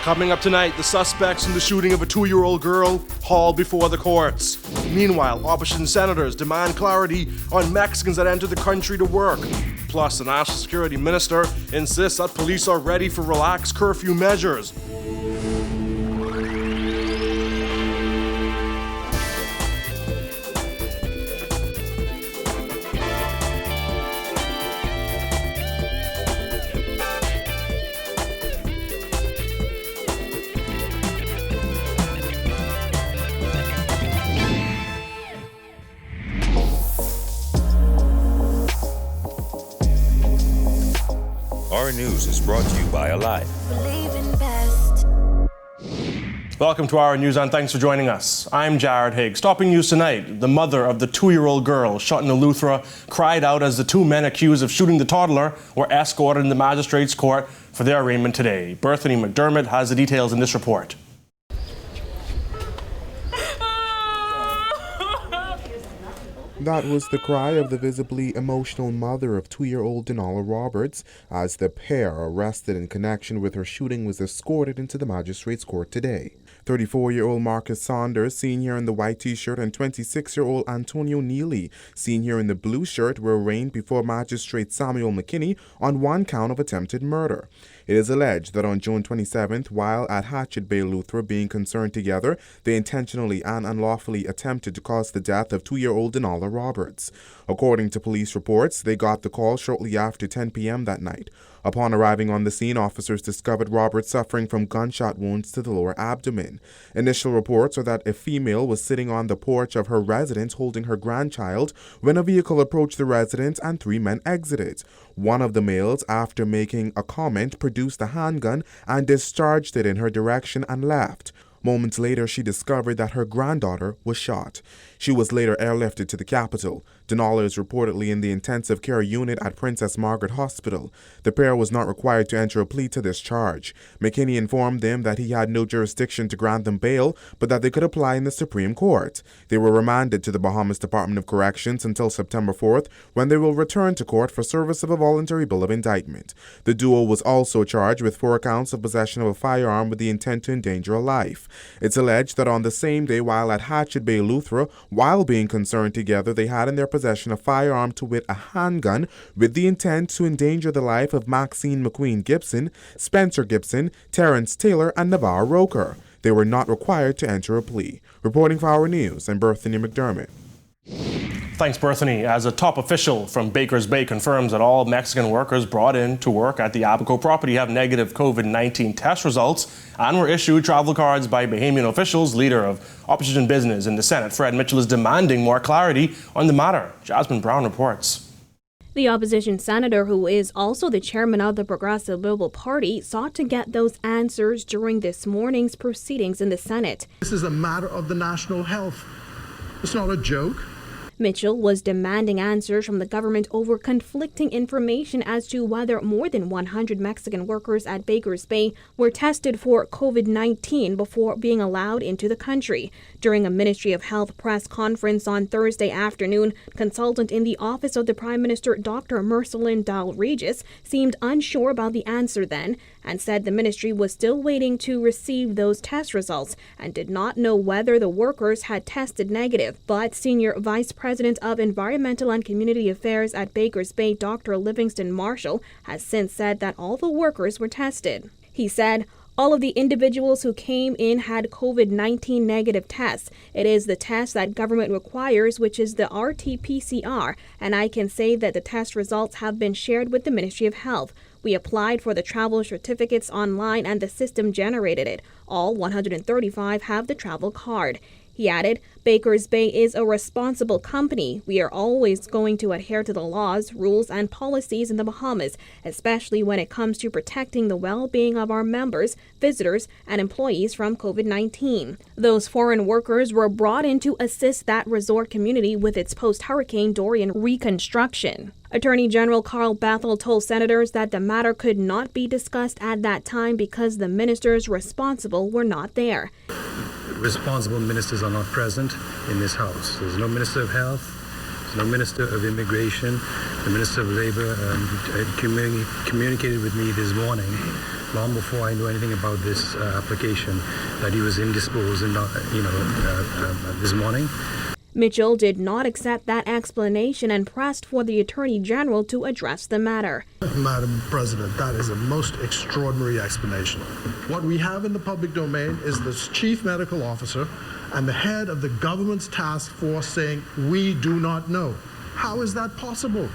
Coming up tonight, the suspects in the shooting of a 2-year-old girl hauled before the courts. Meanwhile, opposition senators demand clarity on Mexicans that enter the country to work. Plus, the National Security Minister insists that police are ready for relaxed curfew measures. Our News is brought to you by Alive. Welcome to Our News and thanks for joining us. I'm Jared Higgs. Topping news tonight, the mother of the 2-year-old girl shot in Eleuthera cried out as the 2 men accused of shooting the toddler were escorted in the magistrate's court for their arraignment today. Bethany McDermott has the details in this report. That was the cry of the visibly emotional mother of 2-year-old Denala Roberts as the pair arrested in connection with her shooting was escorted into the magistrate's court today. 34-year-old Marcus Saunders, seen here in the white t-shirt, and 26-year-old Antonio Neely, seen here in the blue shirt, were arraigned before Magistrate Samuel McKinney on 1 count of attempted murder. It is alleged that on June 27th, while at Hatchet Bay, Eleuthera, being concerned together, they intentionally and unlawfully attempted to cause the death of 2-year-old Denala Roberts. According to police reports, they got the call shortly after 10 p.m. that night. Upon arriving on the scene, officers discovered Roberts suffering from gunshot wounds to the lower abdomen. Initial reports are that a female was sitting on the porch of her residence holding her grandchild when a vehicle approached the residence and 3 men exited. One of the males, after making a comment, produced a handgun and discharged it in her direction and left. Moments later, she discovered that her granddaughter was shot. She was later airlifted to the capital. Denala is reportedly in the intensive care unit at Princess Margaret Hospital. The pair was not required to enter a plea to this charge. McKinney informed them that he had no jurisdiction to grant them bail, but that they could apply in the Supreme Court. They were remanded to the Bahamas Department of Corrections until September 4th, when they will return to court for service of a voluntary bill of indictment. The duo was also charged with 4 counts of possession of a firearm with the intent to endanger a life. It's alleged that on the same day, while at Hatchet Bay, Eleuthera, while being concerned together, they had in their possession a firearm, to wit a handgun, with the intent to endanger the life of Maxine McQueen Gibson, Spencer Gibson, Terrence Taylor, and Navarre Roker. They were not required to enter a plea. Reporting for Our News, I'm Bethany McDermott. Thanks, Bethany. As a top official from Baker's Bay confirms that all Mexican workers brought in to work at the Abaco property have negative COVID-19 test results and were issued travel cards by Bahamian officials, leader of opposition business in the Senate, Fred Mitchell, is demanding more clarity on the matter. Jasmine Brown reports. The opposition senator, who is also the chairman of the Progressive Liberal Party, sought to get those answers during this morning's proceedings in the Senate. This is a matter of the national health. It's not a joke. Mitchell was demanding answers from the government over conflicting information as to whether more than 100 Mexican workers at Baker's Bay were tested for COVID-19 before being allowed into the country. During a Ministry of Health press conference on Thursday afternoon, consultant in the office of the Prime Minister, Dr. Mercelin Dal Regis, seemed unsure about the answer then and said the ministry was still waiting to receive those test results and did not know whether the workers had tested negative. But Senior Vice President of Environmental and Community Affairs at Baker's Bay, Dr. Livingston Marshall, has since said that all the workers were tested. He said, "All of the individuals who came in had COVID-19 negative tests. It is the test that government requires, which is the RT-PCR, and I can say that the test results have been shared with the Ministry of Health. We applied for the travel certificates online and the system generated it. All 135 have the travel card." He added, "Baker's Bay is a responsible company. We are always going to adhere to the laws, rules, and policies in the Bahamas, especially when it comes to protecting the well-being of our members, visitors, and employees from COVID-19. Those foreign workers were brought in to assist that resort community with its post-Hurricane Dorian reconstruction. Attorney General Carl Bethel told senators that the matter could not be discussed at that time because the ministers responsible were not there. Responsible ministers are not present in this House. There's no Minister of Health, no Minister of Immigration. The Minister of Labor communicated with me this morning, long before I knew anything about this application, that he was indisposed and this morning. Mitchell did not accept that explanation and pressed for the Attorney General to address the matter. Madam President, that is a most extraordinary explanation. What we have in the public domain is the Chief Medical Officer and the head of the government's task force saying, we do not know. How is that possible?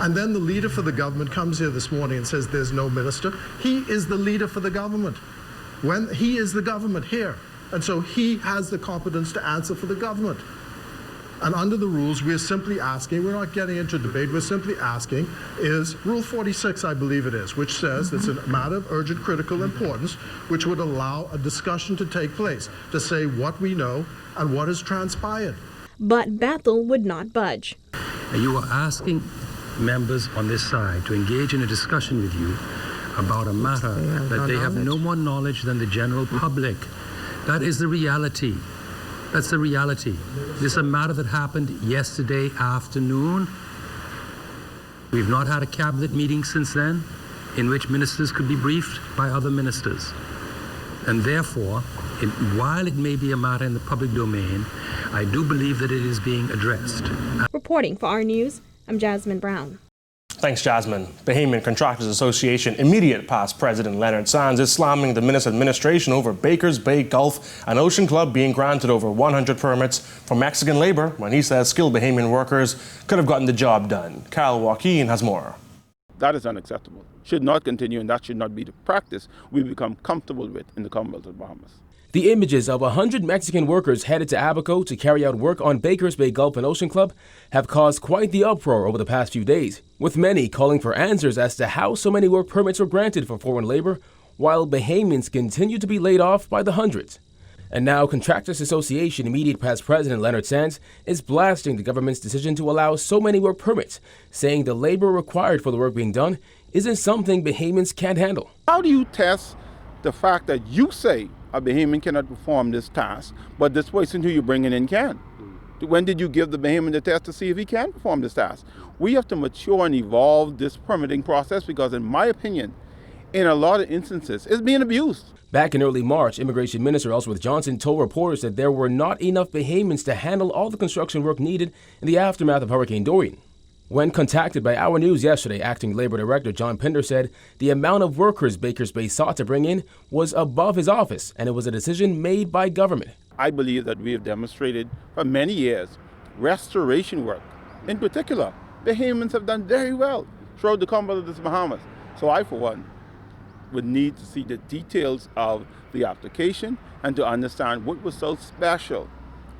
And then the leader for the government comes here this morning and says there's no minister. He is the leader for the government. When he is the government here. And so he has the competence to answer for the government. And under the rules, we're simply asking, we're not getting into debate, we're simply asking, is Rule 46, I believe it is, which says it's a matter of urgent critical importance, which would allow a discussion to take place, to say what we know and what has transpired. But Bethel would not budge. You are asking members on this side to engage in a discussion with you about a matter that they have no more knowledge than the general public. That is the reality. That's the reality. This is a matter that happened yesterday afternoon. We've not had a cabinet meeting since then in which ministers could be briefed by other ministers. And therefore, while it may be a matter in the public domain, I do believe that it is being addressed. Reporting for our news, I'm Jasmine Brown. Thanks, Jasmine. Bahamian Contractors Association immediate past president Leonard Sands is slamming the Minister administration over Baker's Bay Gulf and Ocean Club being granted over 100 permits for Mexican labor when he says skilled Bahamian workers could have gotten the job done. Kyle Joaquin has more. That is unacceptable. Should not continue, and that should not be the practice we become comfortable with in the Commonwealth of Bahamas. The images of 100 Mexican workers headed to Abaco to carry out work on Baker's Bay Gulf and Ocean Club have caused quite the uproar over the past few days, with many calling for answers as to how so many work permits were granted for foreign labor, while Bahamians continue to be laid off by the hundreds. And now Contractors Association immediate past president Leonard Sands is blasting the government's decision to allow so many work permits, saying the labor required for the work being done isn't something Bahamians can't handle. How do you test the fact that you say a Bahamian cannot perform this task, but this person who you're bringing in can? When did you give the Bahamian the test to see if he can perform this task? We have to mature and evolve this permitting process because, in my opinion, in a lot of instances, it's being abused. Back in early March, Immigration Minister Ellsworth Johnson told reporters that there were not enough Bahamians to handle all the construction work needed in the aftermath of Hurricane Dorian. When contacted by Our News yesterday, Acting Labor Director John Pinder said the amount of workers Baker's Bay sought to bring in was above his office, and it was a decision made by government. I believe that we have demonstrated for many years restoration work. In particular, Bahamians have done very well throughout the Commonwealth of the Bahamas. So I, for one, would need to see the details of the application and to understand what was so special,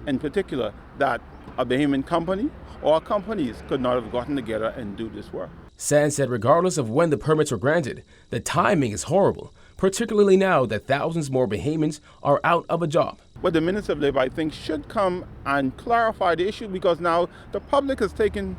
in particular, that a Bahamian company or companies could not have gotten together and do this work. Sands said regardless of when the permits were granted, the timing is horrible, particularly now that thousands more Bahamians are out of a job. But the Minister of Labor, I think, should come and clarify the issue because now the public has taken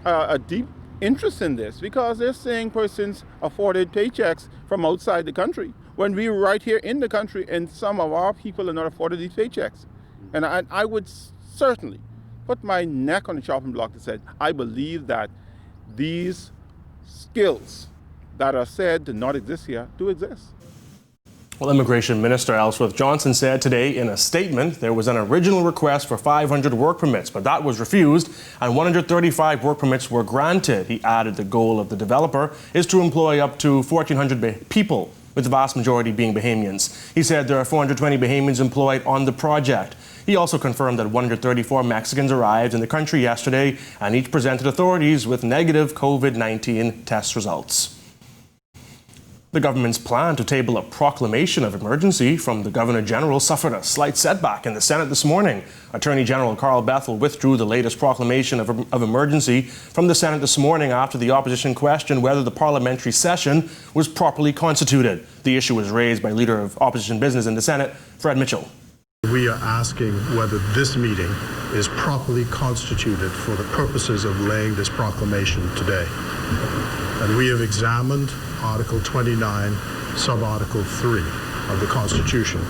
a deep interest in this because they're seeing persons afforded paychecks from outside the country when we're right here in the country and some of our people are not afforded these paychecks. And I would certainly put my neck on the chopping block that said, I believe that these skills that are said to not exist here do exist. Well, Immigration Minister Ellsworth Johnson said today in a statement there was an original request for 500 work permits, but that was refused and 135 work permits were granted. He added the goal of the developer is to employ up to 1,400 people, with the vast majority being Bahamians. He said there are 420 Bahamians employed on the project. He also confirmed that 134 Mexicans arrived in the country yesterday and each presented authorities with negative COVID-19 test results. The government's plan to table a proclamation of emergency from the Governor General suffered a slight setback in the Senate this morning. Attorney General Carl Bethel withdrew the latest proclamation of emergency from the Senate this morning after the opposition questioned whether the parliamentary session was properly constituted. The issue was raised by Leader of Opposition Business in the Senate, Fred Mitchell. We are asking whether this meeting is properly constituted for the purposes of laying this proclamation today. And we have examined Article 29, Sub-Article 3 of the Constitution,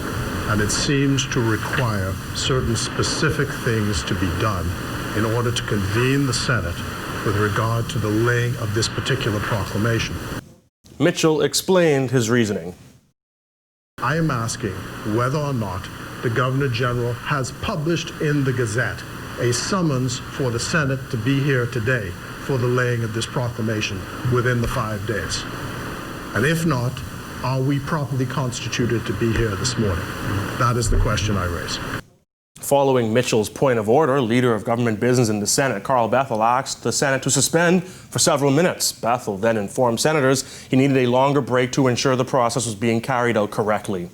and it seems to require certain specific things to be done in order to convene the Senate with regard to the laying of this particular proclamation. Mitchell explained his reasoning. I am asking whether or not the Governor General has published in the Gazette a summons for the Senate to be here today for the laying of this proclamation within the 5 days. And if not, are we properly constituted to be here this morning? That is the question I raise. Following Mitchell's point of order, Leader of Government Business in the Senate, Carl Bethel, asked the Senate to suspend for several minutes. Bethel then informed senators he needed a longer break to ensure the process was being carried out correctly.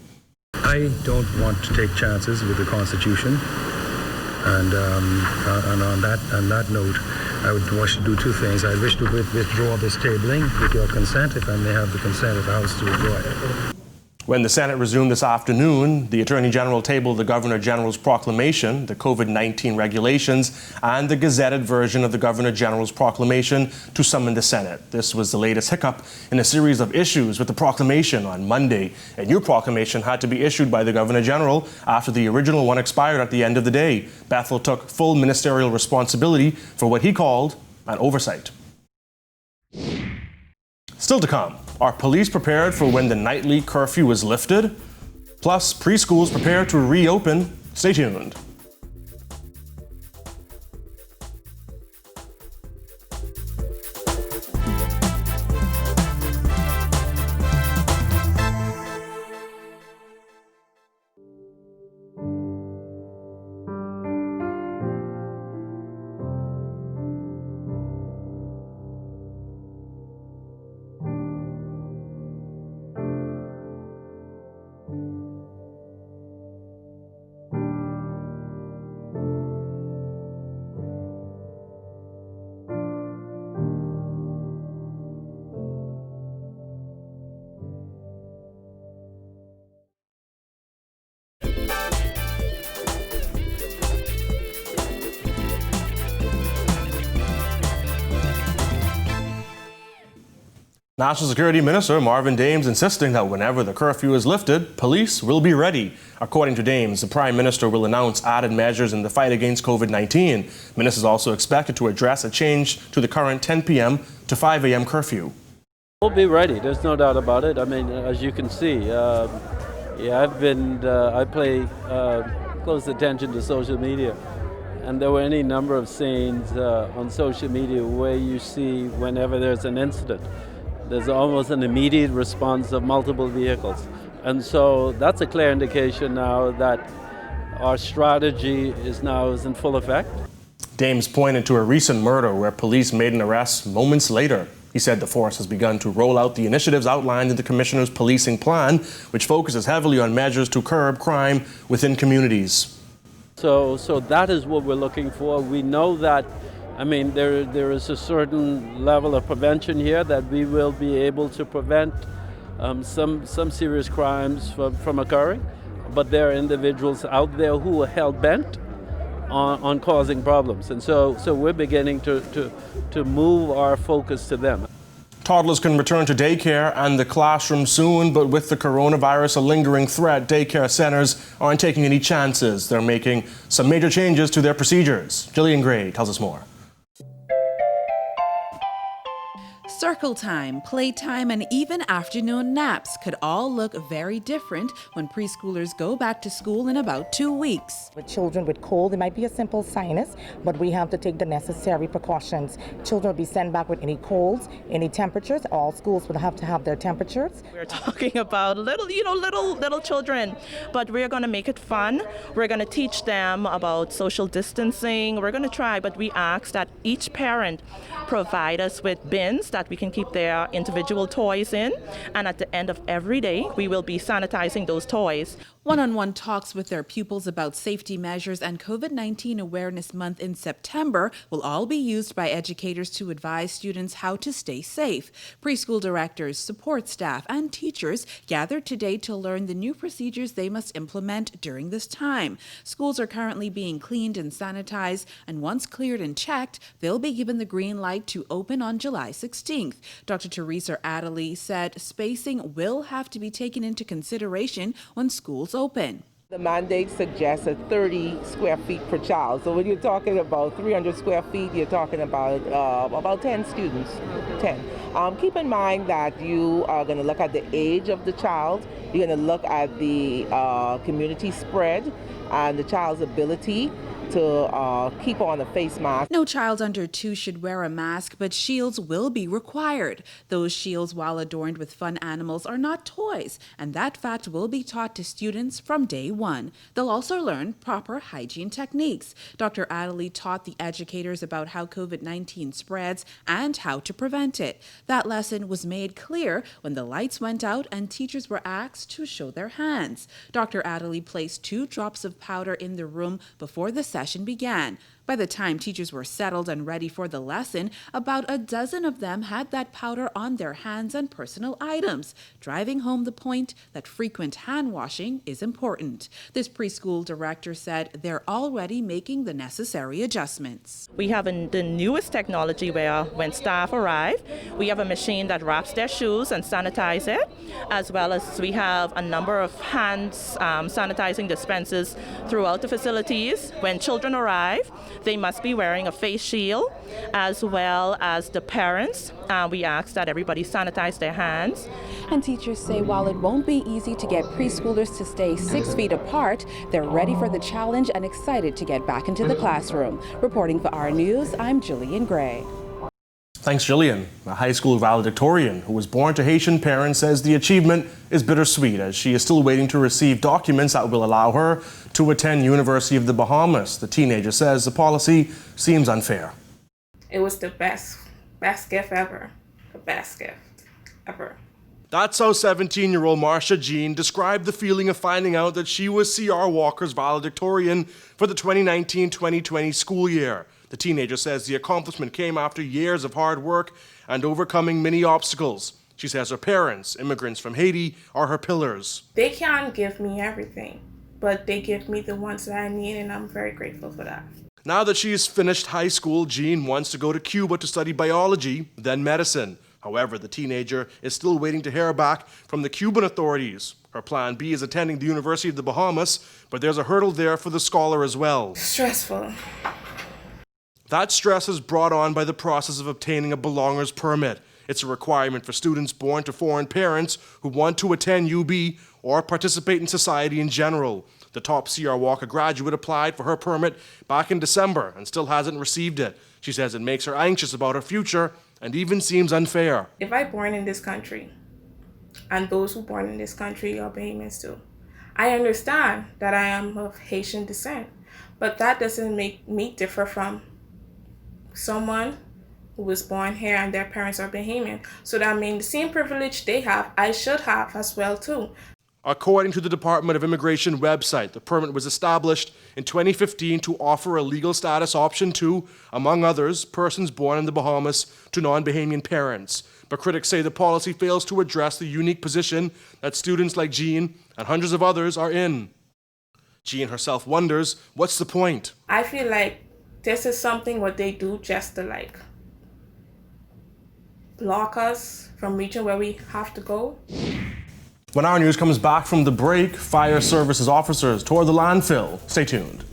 I don't want to take chances with the Constitution, and on that note, I would wish to do two things. I wish to withdraw this tabling with your consent, if I may have the consent of the House to withdraw it. When the Senate resumed this afternoon, the Attorney General tabled the Governor General's proclamation, the COVID-19 regulations, and the gazetted version of the Governor General's proclamation to summon the Senate. This was the latest hiccup in a series of issues with the proclamation on Monday. A new proclamation had to be issued by the Governor General after the original one expired at the end of the day. Bethel took full ministerial responsibility for what he called an oversight. Still to come, are police prepared for when the nightly curfew is lifted? Plus, preschools prepare to reopen. Stay tuned. National Security Minister Marvin Dames insisting that whenever the curfew is lifted, police will be ready. According to Dames, the Prime Minister will announce added measures in the fight against COVID-19. Minister is also expected to address a change to the current 10 p.m. to 5 a.m. curfew. We'll be ready. There's no doubt about it. I mean, as you can see, I pay close attention to social media. And there were any number of scenes on social media where you see whenever there's an incident, there's almost an immediate response of multiple vehicles. And so that's a clear indication now that our strategy is in full effect. Dames pointed to a recent murder where police made an arrest moments later. He said the force has begun to roll out the initiatives outlined in the Commissioner's policing plan, which focuses heavily on measures to curb crime within communities. So that is what we're looking for. We know that there is a certain level of prevention here that we will be able to prevent some serious crimes from occurring, but there are individuals out there who are hell-bent on causing problems, and so we're beginning to move our focus to them. Toddlers can return to daycare and the classroom soon, but with the coronavirus a lingering threat, daycare centers aren't taking any chances. They're making some major changes to their procedures. Jillian Gray tells us more. Circle time, playtime, and even afternoon naps could all look very different when preschoolers go back to school in about 2 weeks. With children with cold, it might be a simple sinus, but we have to take the necessary precautions. Children will be sent back with any colds, any temperatures. All schools will have to have their temperatures. We're talking about little children, but we're going to make it fun. We're going to teach them about social distancing. We're going to try, but we ask that each parent provide us with bins that we can keep their individual toys in, and at the end of every day we will be sanitizing those toys. One-on-one talks with their pupils about safety measures and COVID-19 Awareness Month in September will all be used by educators to advise students how to stay safe. Preschool directors, support staff, and teachers gathered today to learn the new procedures they must implement during this time. Schools are currently being cleaned and sanitized, and once cleared and checked, they'll be given the green light to open on July 16th. Dr. Teresa Adderley said spacing will have to be taken into consideration when schools open. The mandate suggests a 30 square feet per child. So when you're talking about 300 square feet, you're talking about 10 students, 10. Keep in mind that you are going to look at the age of the child. You're going to look at the community spread and the child's ability to keep on a face mask. No child under 2 should wear a mask, but shields will be required. Those shields, while adorned with fun animals, are not toys, and that fact will be taught to students from day 1. They'll also learn proper hygiene techniques. Dr. Adderley taught the educators about how COVID-19 spreads and how to prevent it. That lesson was made clear when the lights went out and teachers were asked to show their hands. Dr. Adderley placed 2 drops of powder in the room before the session began. By the time teachers were settled and ready for the lesson, about a dozen of them had that powder on their hands and personal items, driving home the point that frequent hand washing is important. This preschool director said they're already making the necessary adjustments. We have the newest technology where when staff arrive, we have a machine that wraps their shoes and sanitize it, as well as we have a number of hand sanitizing dispensers throughout the facilities. When children arrive, they must be wearing a face shield, as well as the parents. We ask that everybody sanitize their hands. And teachers say while it won't be easy to get preschoolers to stay 6 feet apart, they're ready for the challenge and excited to get back into the classroom. Reporting for our news, I'm Jillian Gray. Thanks, Jillian. A high school valedictorian who was born to Haitian parents says the achievement is bittersweet as she is still waiting to receive documents that will allow her to attend University of the Bahamas. The teenager says the policy seems unfair. It was the best gift ever. The best gift ever. That's how 17-year-old Marsha Jean described the feeling of finding out that she was C.R. Walker's valedictorian for the 2019-2020 school year. The teenager says the accomplishment came after years of hard work and overcoming many obstacles. She says her parents, immigrants from Haiti, are her pillars. They can't give me everything, but they give me the ones that I need, and I'm very grateful for that. Now that she has finished high school, Jean wants to go to Cuba to study biology, then medicine. However, the teenager is still waiting to hear back from the Cuban authorities. Her plan B is attending the University of the Bahamas, but there's a hurdle there for the scholar as well. Stressful. That stress is brought on by the process of obtaining a belonger's permit. It's a requirement for students born to foreign parents who want to attend UB or participate in society in general. The top C.R. Walker graduate applied for her permit back in December and still hasn't received it. She says it makes her anxious about her future and even seems unfair. If I'm born in this country, and those who are born in this country are Bahamians too, I understand that I am of Haitian descent, but that doesn't make me differ from someone who was born here and their parents are Bahamian. So that means the same privilege they have, I should have as well too. According to the Department of Immigration website, the permit was established in 2015 to offer a legal status option to, among others, persons born in the Bahamas to non-Bahamian parents. But critics say the policy fails to address the unique position that students like Jean and hundreds of others are in. Jean herself wonders, what's the point? I feel like this is something what they do just to block us from reaching where we have to go. When our news comes back from the break, fire services officers toward the landfill. Stay tuned.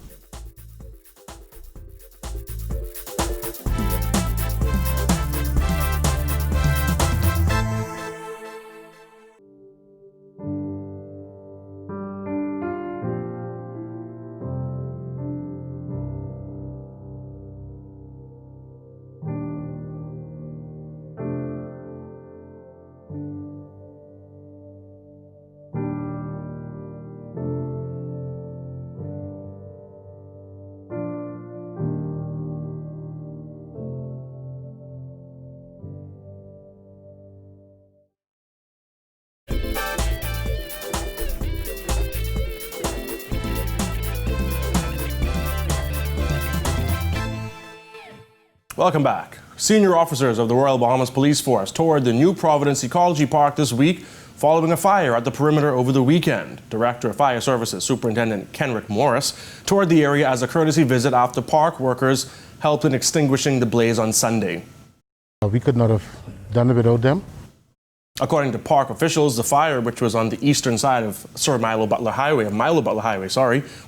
Welcome back. Senior officers of the Royal Bahamas Police Force toured the New Providence Ecology Park this week following a fire at the perimeter over the weekend. Director of Fire Services Superintendent Kenrick Morris toured the area as a courtesy visit after park workers helped in extinguishing the blaze on Sunday. We could not have done it without them. According to park officials, the fire, which was on the eastern side of Sir Milo Butler Highway,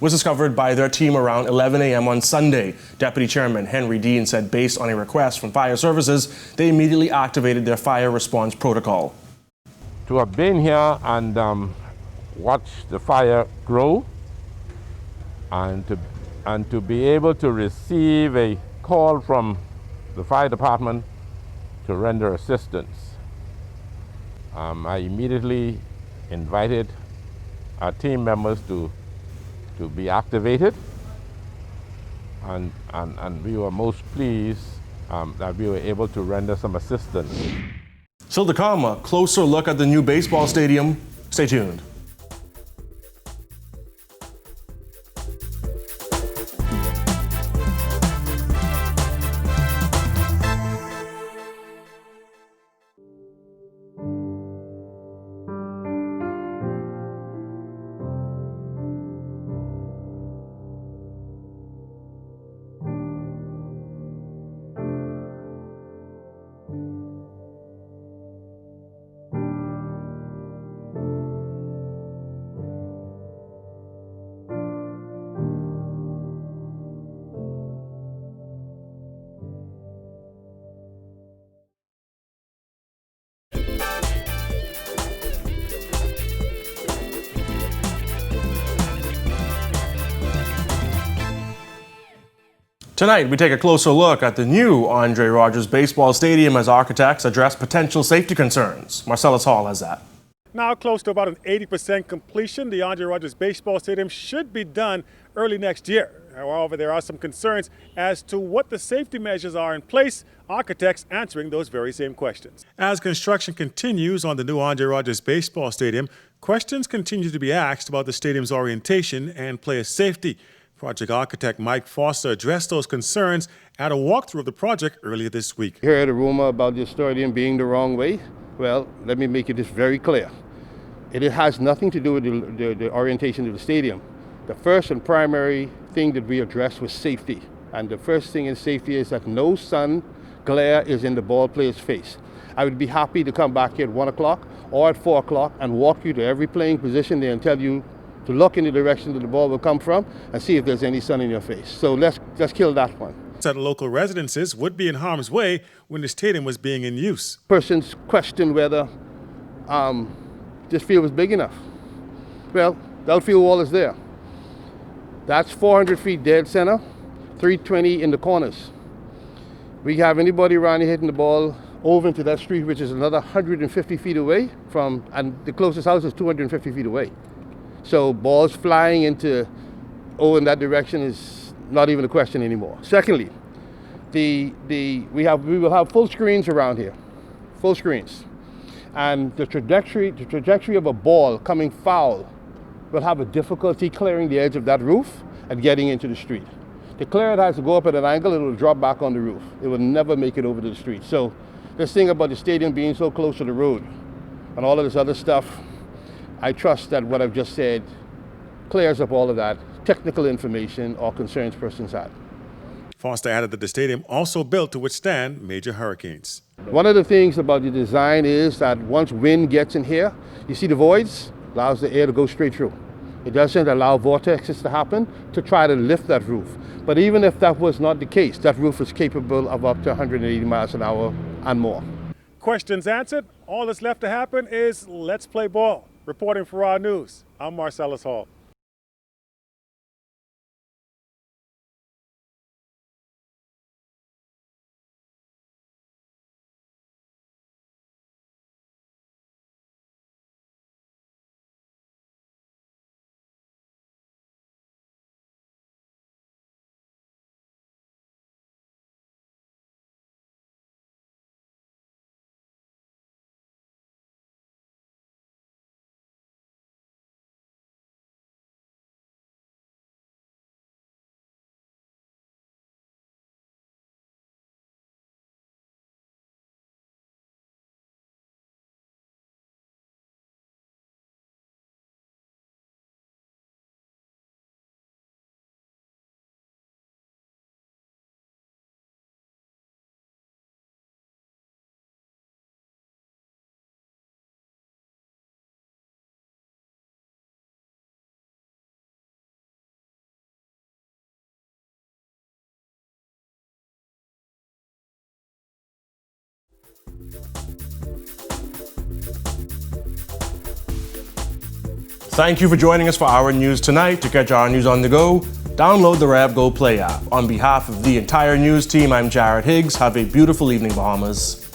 was discovered by their team around 11 a.m. on Sunday. Deputy Chairman Henry Dean said based on a request from fire services, they immediately activated their fire response protocol. To have been here and watch the fire grow and to be able to receive a call from the fire department to render assistance. I immediately invited our team members to be activated, and we were most pleased that we were able to render some assistance. Still to come, a closer look at the new baseball stadium. Stay tuned. Tonight, we take a closer look at the new Andre Rogers Baseball Stadium as architects address potential safety concerns. Marcellus Hall has that. Now close to about an 80% completion, the Andre Rogers Baseball Stadium should be done early next year. However, there are some concerns as to what the safety measures are in place, architects answering those very same questions. As construction continues on the new Andre Rogers Baseball Stadium, questions continue to be asked about the stadium's orientation and player safety. Project architect Mike Foster addressed those concerns at a walkthrough of the project earlier this week. You heard a rumor about the stadium being the wrong way. Well, let me make it this very clear. It has nothing to do with the orientation of the stadium. The first and primary thing that we addressed was safety. And the first thing in safety is that no sun glare is in the ball player's face. I would be happy to come back here at 1 o'clock or at 4 o'clock and walk you to every playing position there and tell you to look in the direction that the ball will come from and see if there's any sun in your face. So let's kill that one. Said local residences would be in harm's way when the stadium was being in use. Persons questioned whether this field was big enough. Well, the outfield wall is there. That's 400 feet dead center, 320 in the corners. We have anybody around here hitting the ball over into that street, which is another 150 feet away from, and the closest house is 250 feet away. So balls flying into in that direction is not even a question anymore. Secondly, we will have full screens around here, full screens, and the trajectory of a ball coming foul will have a difficulty clearing the edge of that roof and getting into the street. To clear it has to go up at an angle, it will drop back on the roof. It will never make it over to the street. So this thing about the stadium being so close to the road and all of this other stuff, I trust that what I've just said clears up all of that technical information or concerns persons had. Foster added that the stadium also built to withstand major hurricanes. One of the things about the design is that once wind gets in here, you see the voids, allows the air to go straight through. It doesn't allow vortexes to happen to try to lift that roof. But even if that was not the case, that roof is capable of up to 180 miles an hour and more. Questions answered. All that's left to happen is let's play ball. Reporting for our news, I'm Marcellus Hall. Thank you for joining us for Our News Tonight. To catch our news on the go, download the Rab Go Play app. On behalf of the entire news team, I'm Jared Higgs. Have a beautiful evening, Bahamas.